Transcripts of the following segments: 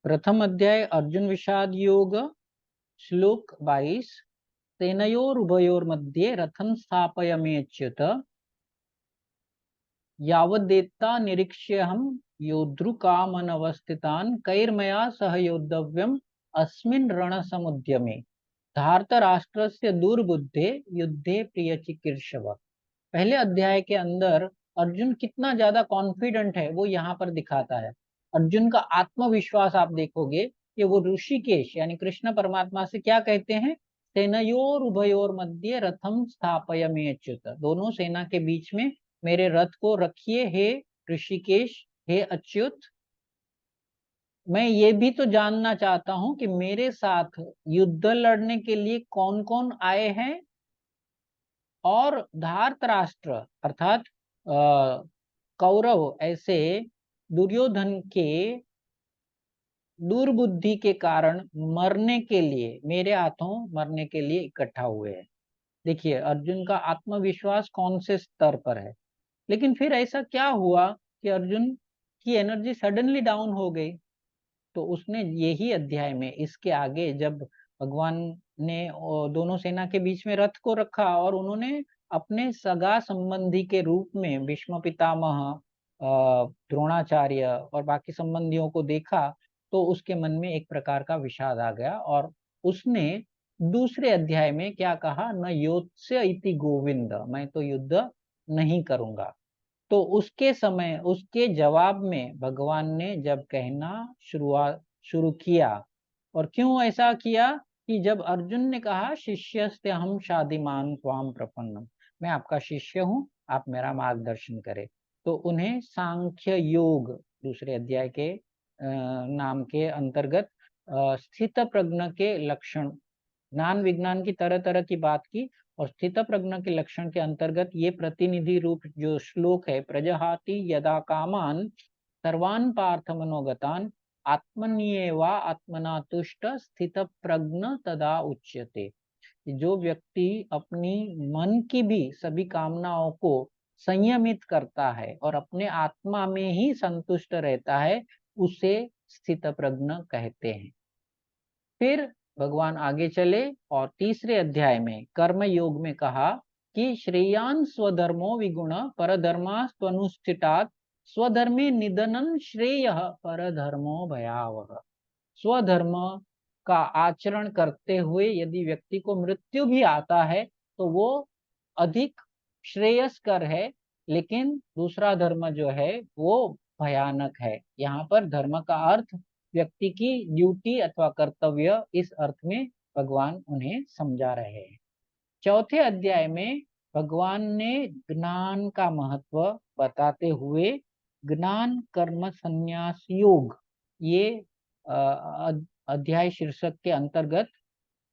प्रथम अध्याय अर्जुन विषाद योग श्लोक 22। सेनयोरुभयोर्मध्ये रथं स्थापयाम्यच्युत यावदेता निरीक्ष्यहं योद्धृकामनवस्थितान् कैर्मया सह योद्धव्यम् अस्मिन् रणसमुद्यमे धार्तराष्ट्रस्य दुर्बुद्धे युद्धे प्रियचिकीर्षव। पहले अध्याय के अंदर अर्जुन कितना ज्यादा कॉन्फिडेंट है वो यहाँ पर दिखाता है। अर्जुन का आत्मविश्वास आप देखोगे कि वो ऋषिकेश यानी कृष्ण परमात्मा से क्या कहते हैं, सेनयोर उभयोर मध्य रथम स्थापयाम्यच्युत, दोनों सेना के बीच में मेरे रथ को रखिए हे ऋषिकेश, हे अच्युत। मैं ये भी तो जानना चाहता हूं कि मेरे साथ युद्ध लड़ने के लिए कौन कौन आए हैं। और धार्तराष्ट्र अर्थात कौरव ऐसे दुर्योधन के दुर्बुद्धि के कारण मरने के लिए, मेरे हाथों मरने के लिए इकट्ठा हुए हैं। देखिए अर्जुन का आत्मविश्वास कौन से स्तर पर है। लेकिन फिर ऐसा क्या हुआ कि अर्जुन की एनर्जी सडनली डाउन हो गई। तो उसने यही अध्याय में इसके आगे जब भगवान ने दोनों सेना के बीच में रथ को रखा और उन्होंने अपने सगा संबंधी के रूप में भीष्म पितामह, द्रोणाचार्य और बाकी संबंधियों को देखा, तो उसके मन में एक प्रकार का विषाद आ गया और उसने दूसरे अध्याय में क्या कहा, न योत्स्य इति गोविंद, मैं तो युद्ध नहीं करूंगा। तो उसके समय उसके जवाब में भगवान ने जब कहना शुरू किया, और क्यों ऐसा किया कि जब अर्जुन ने कहा शिष्यस्ते हम शादिमान त्वाम प्रपन्नम, मैं आपका शिष्य हूँ, आप मेरा मार्गदर्शन करें, तो उन्हें सांख्य योग दूसरे अध्याय के नाम के अंतर्गत स्थित प्रज्ञ के लक्षण, ज्ञान विज्ञान की तरह तरह की बात की। और स्थित प्रज्ञ के लक्षण के अंतर्गत ये प्रतिनिधि रूप जो श्लोक है, प्रजहाति यदा कामान सर्वान पार्थ मनोगतान आत्मन्येवा आत्मना तुष्ट स्थित प्रज्ञ तदा उच्यते। जो व्यक्ति अपनी मन की भी सभी कामनाओं को संयमित करता है और अपने आत्मा में ही संतुष्ट रहता है, उसे स्थित प्रज्ञ कहते हैं। फिर भगवान आगे चले और तीसरे अध्याय में कर्म योग में कहा कि श्रेयान स्वधर्मो विगुण परधर्मास्त्वनुष्ठितात् स्वधर्मे निधनन श्रेय परधर्मो भयावह। स्वधर्म का आचरण करते हुए यदि व्यक्ति को मृत्यु भी आता है तो वो अधिक श्रेयस्कर है, लेकिन दूसरा धर्म जो है वो भयानक है। यहाँ पर धर्म का अर्थ व्यक्ति की ड्यूटी अथवा कर्तव्य, इस अर्थ में भगवान उन्हें समझा रहे हैं। चौथे अध्याय में भगवान ने ज्ञान का महत्व बताते हुए ज्ञान कर्म संन्यास योग, ये अध्याय शीर्षक के अंतर्गत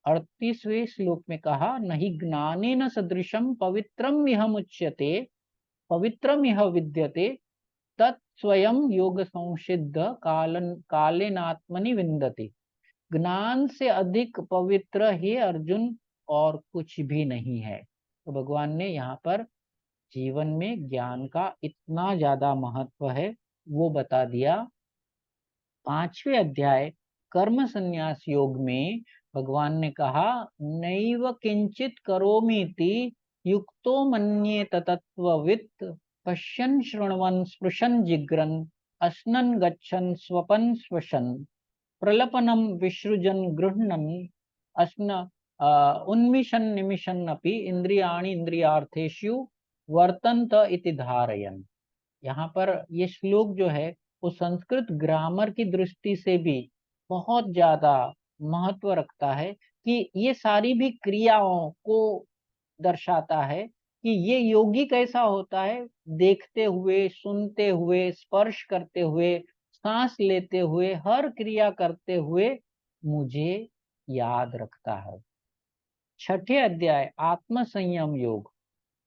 38वें श्लोक में कहा, नहीं ज्ञानेन सदृशम पवित्रम इह मुच्यते पवित्रम इह विद्यते तत्स्वयं योग संसिद्ध कालेनात्मनि विन्दति। ज्ञान से अधिक पवित्र हे अर्जुन और कुछ भी नहीं है। तो भगवान ने यहाँ पर जीवन में ज्ञान का इतना ज्यादा महत्व है वो बता दिया। पांचवें अध्याय कर्म संन्यास योग में भगवान ने कहा, नैव किंचित करोमीति युक्तो मन्येत तत्त्ववित् पश्यन् शृण्वन् स्पृशन् जिघ्रन् अश्नन् गच्छन् स्वपन् श्वसन् प्रलपनं विसृजन् गृह्णन् अश्न उन्मिषन् निमिषन् अपि इंद्रियाणि इंद्रियार्थेषु वर्तन्त इति धारयन्। यहाँ पर ये श्लोक जो है वो संस्कृत ग्रामर की दृष्टि से भी बहुत ज्यादा महत्व रखता है कि ये सारी भी क्रियाओं को दर्शाता है कि ये योगी कैसा होता है, देखते हुए, सुनते हुए, स्पर्श करते हुए, सांस लेते हुए, हर क्रिया करते हुए मुझे याद रखता है। छठे अध्याय आत्म संयम योग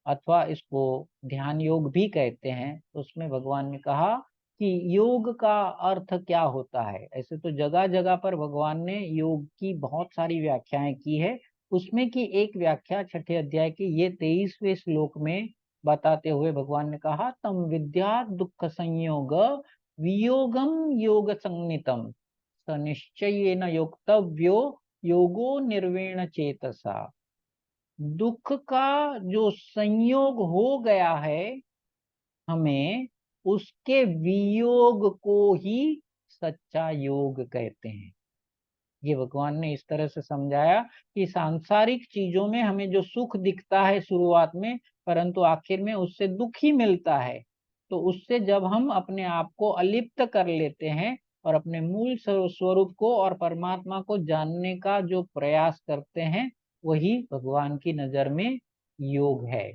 अथवा इसको ध्यान योग भी कहते हैं, उसमें भगवान ने कहा कि योग का अर्थ क्या होता है। ऐसे तो जगह जगह पर भगवान ने योग की बहुत सारी व्याख्याएं की है, उसमें की एक व्याख्या छठे अध्याय के ये 23वें श्लोक में बताते हुए भगवान ने कहा, तम विद्या दुख संयोग वियोगम योग संगनितम स निश्चयेन योक्तव्यो योगो निर्वीण चेतसा। दुख का जो संयोग हो गया है हमें, उसके वियोग को ही सच्चा योग कहते हैं। ये भगवान ने इस तरह से समझाया कि सांसारिक चीजों में हमें जो सुख दिखता है शुरुआत में, परंतु आखिर में उससे दुख ही मिलता है। तो उससे जब हम अपने आप को अलिप्त कर लेते हैं और अपने मूल स्वरूप को और परमात्मा को जानने का जो प्रयास करते हैं, वही भगवान की नजर में योग है।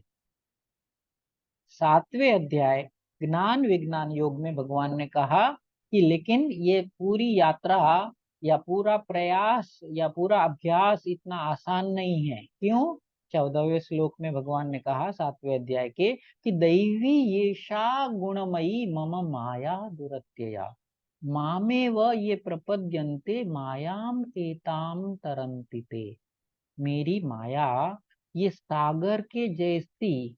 7वें अध्याय ज्ञान विज्ञान योग में भगवान ने कहा कि लेकिन ये पूरी यात्रा या पूरा प्रयास या पूरा अभ्यास इतना आसान नहीं है। क्यों? 14वें श्लोक में भगवान ने कहा 7वें अध्याय के कि दैवी येषा गुणमयी मम माया दुरत्यया मामेव ये प्रपद्यन्ते मायाम एताम तरन्ति ते। मेरी माया ये सागर के जैसी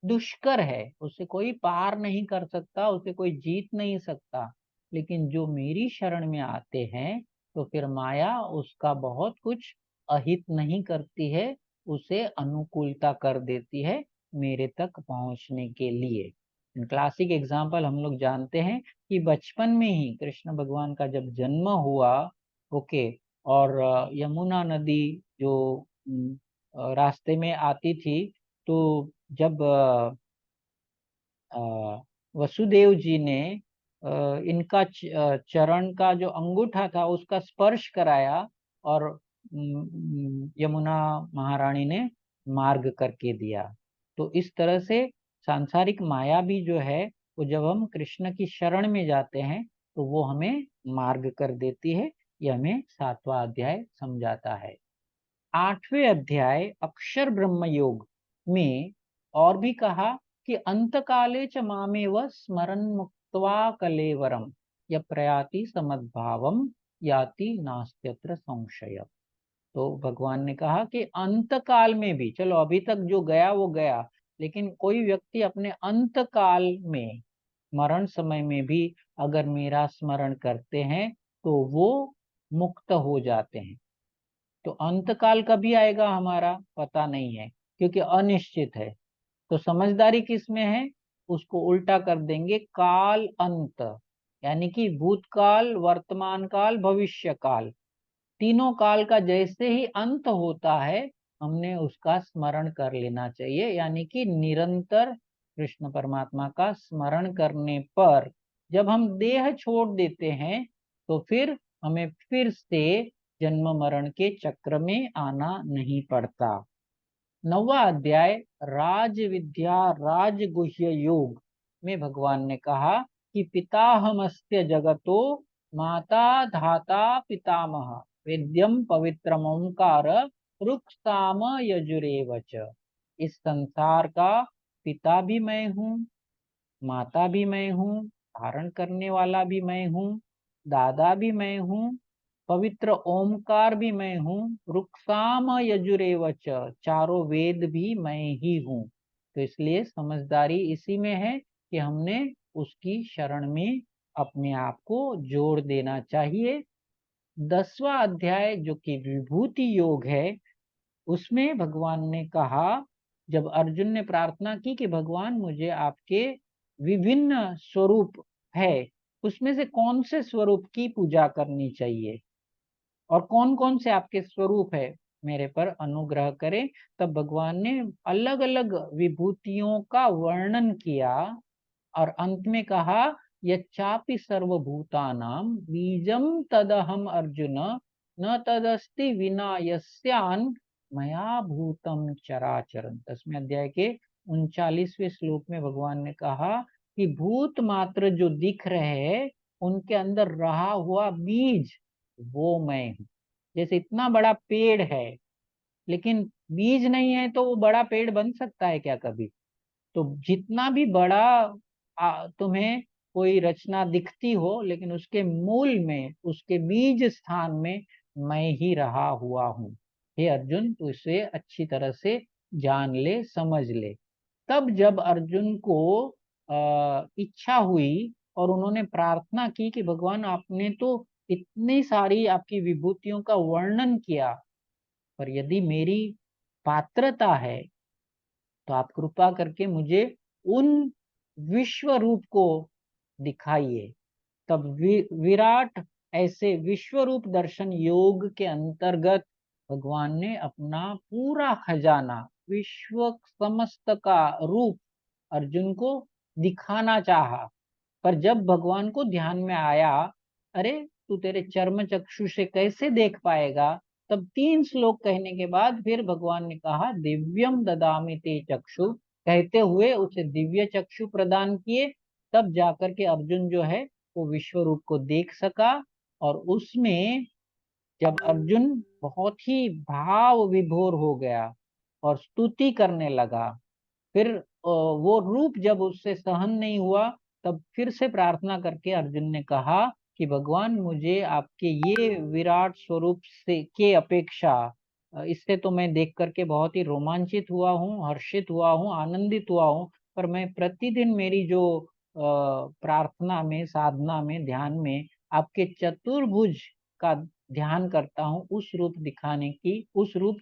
दुष्कर है, उसे कोई पार नहीं कर सकता, उसे कोई जीत नहीं सकता। लेकिन जो मेरी शरण में आते हैं तो फिर माया उसका बहुत कुछ अहित नहीं करती है, उसे अनुकूलता कर देती है मेरे तक पहुंचने के लिए। क्लासिक एग्जाम्पल हम लोग जानते हैं कि बचपन में ही कृष्ण भगवान का जब जन्म हुआ, ओके, और यमुना नदी जो रास्ते में आती थी, तो जब वसुदेव जी ने इनका चरण का जो अंगूठा था उसका स्पर्श कराया, और यमुना महारानी ने मार्ग करके दिया। तो इस तरह से सांसारिक माया भी जो है, वो जब हम कृष्ण की शरण में जाते हैं तो वो हमें मार्ग कर देती है। यह हमें 7वां अध्याय समझाता है। 8वें अध्याय अक्षर ब्रह्म योग में और भी कहा कि अंतकाले च मामेव स्मरन् मुक्त्वा कलेवरम य प्रयाति समद्भावम याति नास्त्यत्र संशय। तो भगवान ने कहा कि अंत काल में भी, चलो अभी तक जो गया वो गया, लेकिन कोई व्यक्ति अपने अंत काल में, मरण समय में भी अगर मेरा स्मरण करते हैं तो वो मुक्त हो जाते हैं। तो अंत काल कभी आएगा हमारा पता नहीं है, क्योंकि अनिश्चित है। तो समझदारी किस में है? उसको उल्टा कर देंगे, काल अंत, यानी कि भूतकाल, वर्तमान काल, भविष्य काल, तीनों काल का जैसे ही अंत होता है हमने उसका स्मरण कर लेना चाहिए। यानी कि निरंतर कृष्ण परमात्मा का स्मरण करने पर जब हम देह छोड़ देते हैं तो फिर हमें फिर से जन्म मरण के चक्र में आना नहीं पड़ता। 9वां अध्याय राज विद्या राजगुह्य योग में भगवान ने कहा कि पिताहमस्य जगतो माता धाता पितामह वेद्यम पवित्रम ओंकार रुक्साम यजुरेव च। इस संसार का पिता भी मैं हूँ, माता भी मैं हूँ, धारण करने वाला भी मैं हूँ, दादा भी मैं हूँ, पवित्र ओमकार भी मैं हूँ, रुक्साम यजुरेव च, चारों वेद भी मैं ही हूँ। तो इसलिए समझदारी इसी में है कि हमने उसकी शरण में अपने आप को जोड़ देना चाहिए। 10वां अध्याय जो कि विभूति योग है, उसमें भगवान ने कहा, जब अर्जुन ने प्रार्थना की कि भगवान मुझे आपके विभिन्न स्वरूप है, उसमें से कौन से स्वरूप की पूजा करनी चाहिए और कौन कौन से आपके स्वरूप है, मेरे पर अनुग्रह करें। तब भगवान ने अलग अलग विभूतियों का वर्णन किया और अंत में कहा, यच्चापि सर्वभूतानां बीजम तदहम अर्जुन न तदस्ति विना यस्यान मया भूतम चराचरम। 10वें अध्याय के 39वें श्लोक में भगवान ने कहा कि भूत मात्र जो दिख रहे हैं उनके अंदर रहा हुआ बीज वो मैं हूँ। जैसे इतना बड़ा पेड़ है लेकिन बीज नहीं है तो वो बड़ा पेड़ बन सकता है क्या कभी? तो जितना भी बड़ा तुम्हें कोई रचना दिखती हो, लेकिन उसके मूल में, उसके बीज स्थान में मैं ही रहा हुआ हूँ। हे अर्जुन, तू इसे अच्छी तरह से जान ले, समझ ले। तब जब अर्जुन को इच्छा हुई और उन्होंने प्रार्थना की कि भगवान आपने तो इतनी सारी आपकी विभूतियों का वर्णन किया, पर यदि मेरी पात्रता है तो आप कृपा करके मुझे उन विश्व रूप को दिखाइए। तब विराट ऐसे विश्व रूप दर्शन योग के अंतर्गत भगवान ने अपना पूरा खजाना, विश्व समस्त का रूप अर्जुन को दिखाना चाहा। पर जब भगवान को ध्यान में आया, अरे तू तेरे चर्म चक्षु से कैसे देख पाएगा, तब 3 श्लोक कहने के बाद फिर भगवान ने कहा दिव्यम ददामि ते चक्षु, कहते हुए उसे दिव्य चक्षु प्रदान किए। तब जाकर के अर्जुन जो है वो विश्व रूप को देख सका। और उसमें जब अर्जुन बहुत ही भाव विभोर हो गया और स्तुति करने लगा, फिर वो रूप जब उससे सहन नहीं हुआ, तब फिर से प्रार्थना करके अर्जुन ने कहा कि भगवान मुझे आपके ये विराट स्वरूप से के अपेक्षा, इससे तो मैं देख करके बहुत ही रोमांचित हुआ हूँ, हर्षित हुआ हूँ, आनंदित हुआ हूँ, पर मैं प्रतिदिन मेरी जो प्रार्थना में, साधना में, ध्यान में आपके चतुर्भुज का ध्यान करता हूँ, उस रूप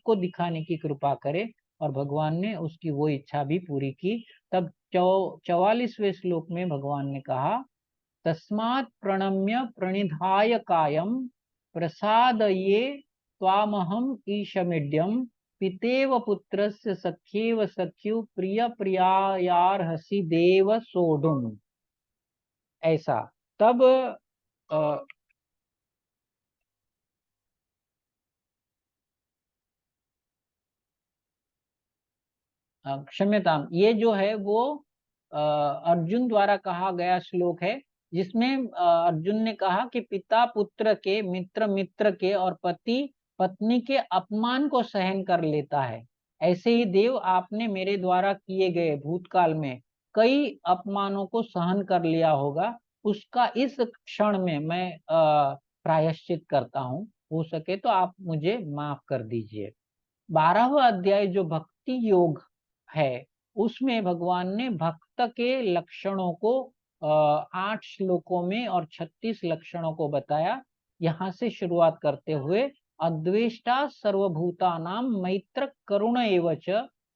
को दिखाने की कृपा करे। और भगवान ने उसकी वो इच्छा भी पूरी की। तब 44वें श्लोक में भगवान ने कहा तस्मात् प्रणम्य प्रणिधाय कायम प्रसादये त्वामहम ईशमिड्यम पितेव पुत्रस्य सख्येव सख्यु प्रिय प्रियायार्हसि देव सोढुम्। ऐसा। तब अ, क्षम्यताम, ये जो है वो अर्जुन द्वारा कहा गया श्लोक है, जिसमें अर्जुन ने कहा कि पिता पुत्र के, मित्र मित्र के और पति पत्नी के अपमान को सहन कर लेता है, ऐसे ही देव आपने मेरे द्वारा किए गए भूतकाल में कई अपमानों को सहन कर लिया होगा, उसका इस क्षण में मैं प्रायश्चित करता हूँ। हो सके तो आप मुझे माफ कर दीजिए। 12वां अध्याय जो भक्ति योग है, उसमें भगवान ने भक्त के लक्षणों को 8 श्लोकों में और 36 लक्षणों को बताया। यहाँ से शुरुआत करते हुए अद्वेष्टा सर्वभूतानां मैत्र करुण एवच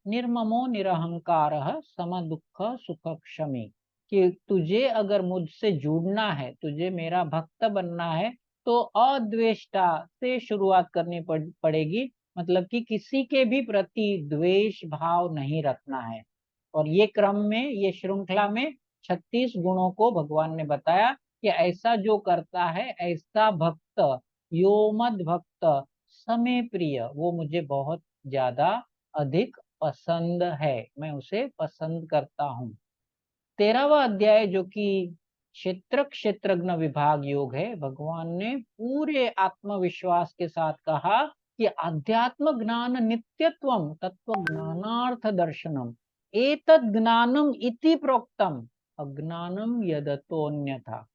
निर्ममो निरहंकारः सम दुख सुख क्षमी, कि तुझे अगर मुझसे जुड़ना है, तुझे मेरा भक्त बनना है, तो अद्वेष्टा से शुरुआत करनी पड़ेगी। मतलब कि किसी के भी प्रति द्वेष भाव नहीं रखना है। और ये क्रम में, ये श्रृंखला में 36 गुणों को भगवान ने बताया कि ऐसा जो करता है, ऐसा भक्त, यो मद भक्त समे प्रिय, वो मुझे बहुत ज्यादा अधिक पसंद है, मैं उसे पसंद करता हूँ। 13वां अध्याय जो कि क्षेत्र क्षेत्रज्ञ विभाग योग है, भगवान ने पूरे आत्मविश्वास के साथ कहा कि अध्यात्म ज्ञान नित्यत्वम तत्व ज्ञानार्थ दर्शनम एतद ज्ञानम इति प्रोक्तम अज्ञानम यदतोन्यथा।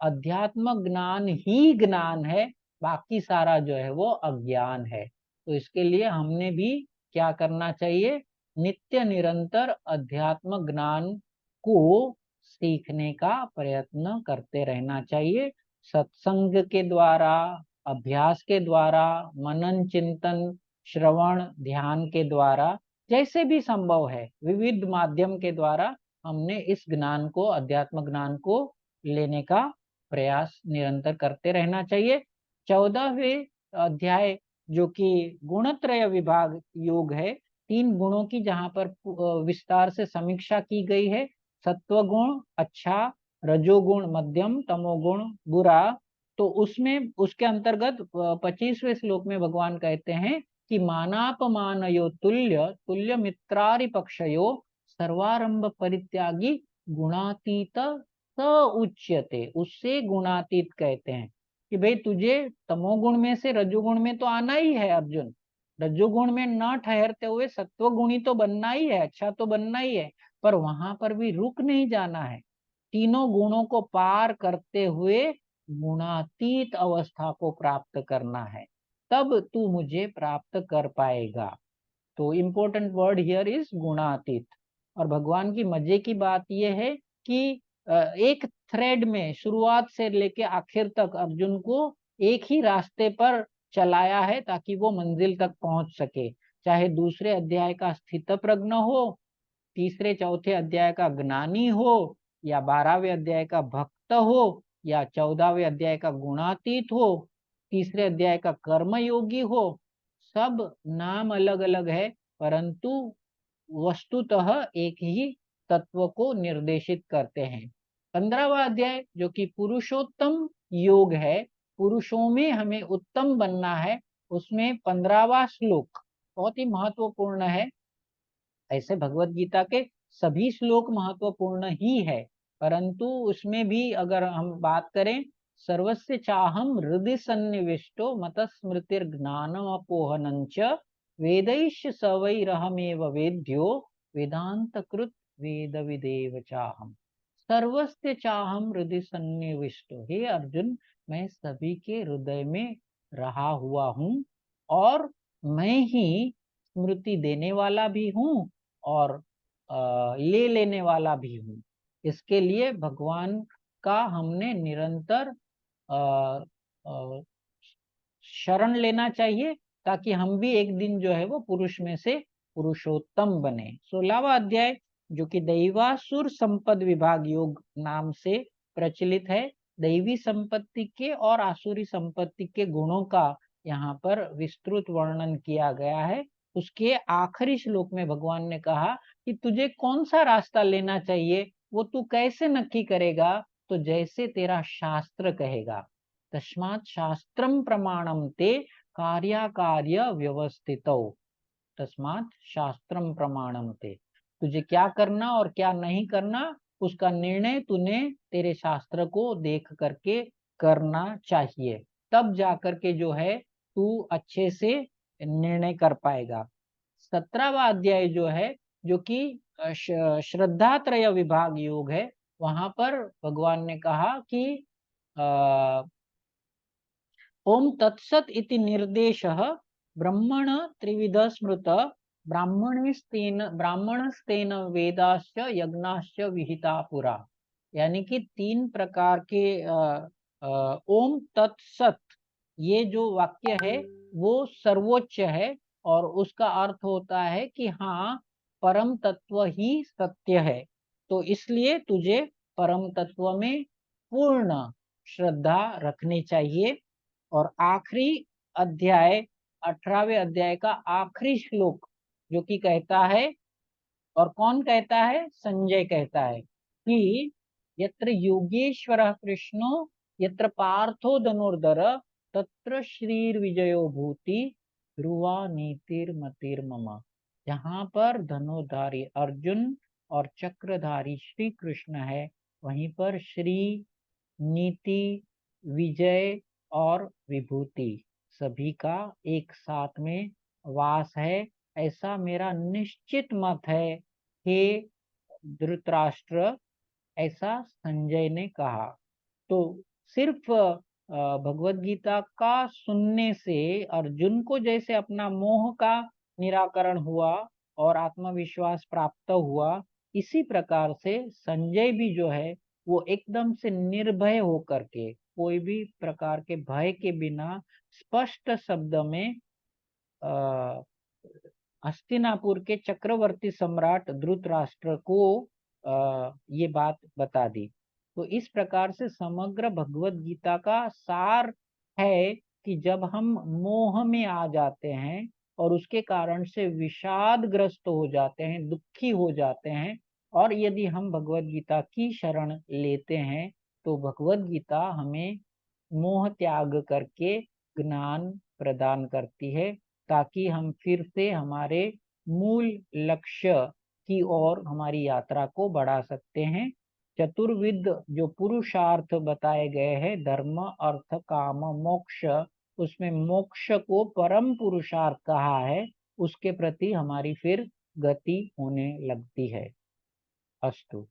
अध्यात्म ज्ञान ही ज्ञान है, बाकी सारा जो है वो अज्ञान है। तो इसके लिए हमने भी क्या करना चाहिए, नित्य निरंतर अध्यात्म ज्ञान को सीखने का प्रयत्न करते रहना चाहिए। सत्संग के द्वारा, अभ्यास के द्वारा, मनन चिंतन श्रवण ध्यान के द्वारा, जैसे भी संभव है विविध माध्यम के द्वारा हमने इस ज्ञान को, अध्यात्म ज्ञान को लेने का प्रयास निरंतर करते रहना चाहिए। 14वें अध्याय जो कि गुणत्रय विभाग योग है, 3 गुणों की जहाँ पर विस्तार से समीक्षा की गई है, सत्वगुण अच्छा, रजोगुण मध्यम, तमोगुण बुरा। तो उसमें, उसके अंतर्गत 25वें श्लोक में भगवान कहते हैं कि मानापमानयो तुल्य तुल्य मित्रारि पक्षयो सर्वारंभ परित्यागी गुणातीत स उच्यते, उससे गुणातीत कहते हैं कि भाई तुझे तमोगुण में से रजोगुण में तो आना ही है अर्जुन, रजोगुण में न ठहरते हुए सत्वगुणी तो बनना ही है, अच्छा तो बनना ही है, पर वहां पर भी रुक नहीं जाना है, तीनों गुणों को पार करते हुए गुणातीत अवस्था को प्राप्त करना है, तब तू मुझे प्राप्त कर पाएगा। तो इम्पोर्टेंट वर्ड हियर इज गुणातीत। और भगवान की मजे की बात यह है कि एक थ्रेड में शुरुआत से लेके आखिर तक अर्जुन को एक ही रास्ते पर चलाया है ताकि वो मंजिल तक पहुंच सके। चाहे दूसरे अध्याय का स्थितप्रज्ञ हो, तीसरे चौथे अध्याय का ज्ञानी हो, या 12वें अध्याय का भक्त हो, या 14वें अध्याय का गुणातीत हो, तीसरे अध्याय का कर्मयोगी हो, सब नाम अलग अलग है परंतु वस्तुतः एक ही तत्व को निर्देशित करते हैं। 15वां अध्याय जो कि पुरुषोत्तम योग है, पुरुषों में हमें उत्तम बनना है, उसमें 15वां श्लोक बहुत ही महत्वपूर्ण है। ऐसे भगवत गीता के सभी श्लोक महत्वपूर्ण ही है, परंतु उसमें भी अगर हम बात करें, सर्वस्य चाहम हृदय सन्निविष्टो मतस्मृतिर्ज्ञानम अपोहनंच वेदैश्च सवैरहमेव वेद्यो वेदांत कृत वेद विदेव चाहम। सर्वस्य चाहम हृदय सन्निविष्टो, हे अर्जुन मैं सभी के हृदय में रहा हुआ हूँ और मैं ही स्मृति देने वाला भी हूँ और ले लेने वाला भी हूँ। इसके लिए भगवान का हमने निरंतर अ, अ, शरण लेना चाहिए ताकि हम भी एक दिन जो है वो पुरुष में से पुरुषोत्तम बने। 16वां अध्याय जो कि दैवासुर संपद विभाग योग नाम से प्रचलित है, दैवी संपत्ति के और आसुरी संपत्ति के गुणों का यहाँ पर विस्तृत वर्णन किया गया है। उसके आखिरी श्लोक में भगवान ने कहा कि तुझे कौन सा रास्ता लेना चाहिए वो तू कैसे नक्की करेगा, तो जैसे तेरा शास्त्र कहेगा। तस्मात् शास्त्रम प्रमाणम ते कार्याकार्य व्यवस्थितौ। तस्मात् शास्त्रम प्रमाणम ते, तुझे क्या करना और क्या नहीं करना उसका निर्णय तूने तेरे शास्त्र को देख करके करना चाहिए, तब जाकर के जो है तू अच्छे से निर्णय कर पाएगा। 17वां अध्याय जो है जो कि श्रद्धात्रय विभाग योग है, वहां पर भगवान ने कहा कि ओम तत्सत इति निर्देशः ब्रह्मण त्रिविध स्मृत ब्राह्मणस्तेन वेदाश्च यज्ञाश्च विहिता पुरा। यानी कि 3 प्रकार के ओम तत्सत ये जो वाक्य है वो सर्वोच्च है और उसका अर्थ होता है कि हाँ परम तत्व ही सत्य है, तो इसलिए तुझे परम तत्व में पूर्ण श्रद्धा रखनी चाहिए। और आखिरी अध्याय 18वें अध्याय का आखिरी श्लोक जो कि कहता है, और कौन कहता है, संजय कहता है कि यत्र योगेश्वरः कृष्णो यत्र पार्थो धनुर्धर तत्र श्रीर्विजयो भूति ध्रुवा नीतिर्मतिर्मम। जहाँ पर धनुर्धारी अर्जुन और चक्रधारी श्री कृष्ण है वहीं पर श्री, नीति, विजय और विभूति सभी का एक साथ में वास है, ऐसा मेरा निश्चित मत है हे धृतराष्ट्र, ऐसा संजय ने कहा। तो सिर्फ भगवत गीता का सुनने से अर्जुन को जैसे अपना मोह का निराकरण हुआ और आत्मविश्वास प्राप्त हुआ, इसी प्रकार से संजय भी जो है वो एकदम से निर्भय होकर के कोई भी प्रकार के भय के बिना स्पष्ट शब्द में अ, हस्तिनापुर के चक्रवर्ती सम्राट धृतराष्ट्र को ये बात बता दी। तो इस प्रकार से समग्र भगवत गीता का सार है कि जब हम मोह में आ जाते हैं और उसके कारण से विषादग्रस्त हो जाते हैं, दुखी हो जाते हैं, और यदि हम भगवत गीता की शरण लेते हैं तो भगवत गीता हमें मोह त्याग करके ज्ञान प्रदान करती है ताकि हम फिर से हमारे मूल लक्ष्य की ओर हमारी यात्रा को बढ़ा सकते हैं। चतुर्विध जो पुरुषार्थ बताए गए हैं, धर्म अर्थ काम मोक्ष, उसमें मोक्ष को परम पुरुषार्थ कहा है, उसके प्रति हमारी फिर गति होने लगती है। अस्तु।